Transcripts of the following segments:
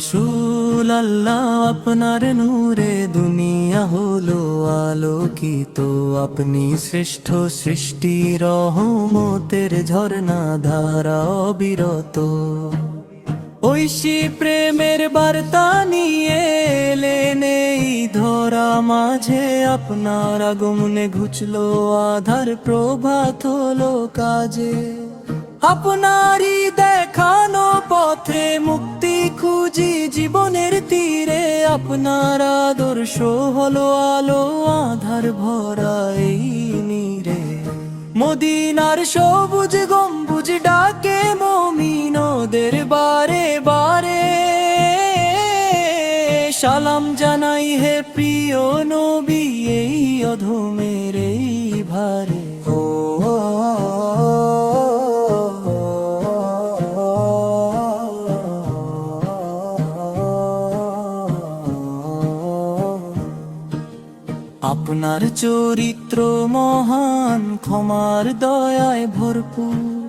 রসুল আল্লাহ আপনার নূরে দুনিয়া হলো আলোকিত। আপনি শ্রেষ্ঠ সৃষ্টি, রহমতের ঝর্ণা ধারা অবিরত। ঐশী প্রেমের বার্তা নিয়ে এলেন এই ধরা মাঝে। আপনার আগমনে ঘুচলো আধার, প্রভাত হলো কাজে। আপনারই দেখানো পথে মুক্তি খুঁজি জীবনের তীরে। আপনার আদর্শ হলো আলো, আধার ভরা এই নীরে। মদিনার সবুজ গম্বুজ ডাকে মুমিনদের বারে বারে। সালাম জানাই হে প্রিয় নবী এই অধমের এই ভারে। আপনার চরিত্র মহান, ক্ষমার দয়ায় ভরপুর।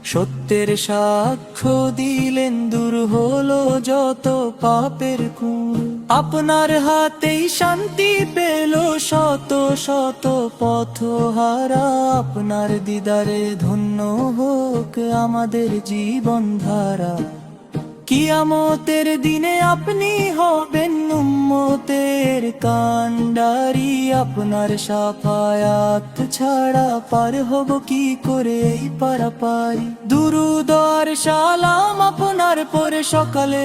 সত্যের সাক্ষ্য দিলেন, দূর হলো যত পাপের কুল। আপনার হাতেই শান্তি পেল শত শত পথহারা। আপনার দিদারে ধন্য হোক আমাদের জীবন ধারা। কিয়ামতের দিনে আপনি হবেন উম্মতের কান্ডারি। আপনার শাফায়াত ছাড়া পার হব কি করে এই পারাপারি। দুরূদ আর সালাম আপনার পরে সকালে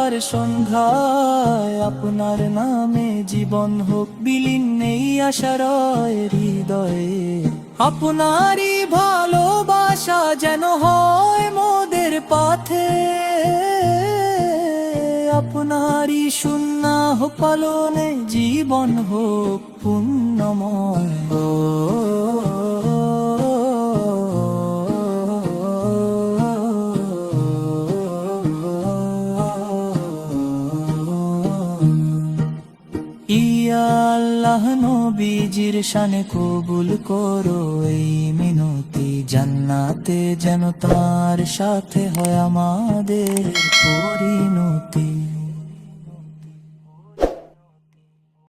আর সন্ধ্যায়। আপনার নামে জীবন হোক বিলীন নেই আশারয় হৃদয়ে। আপনারই ভালোবাসা যেন হয় মোদের পথে। আপনারই সুন্নাহ পালনে জীবন হোক পুণ্যময়। ইয়া আল্লাহ নবীজির শানে কবুল করো এই মিনতি। জান্নাতে যেন তার সাথে হয় আমাদের পরিণতি।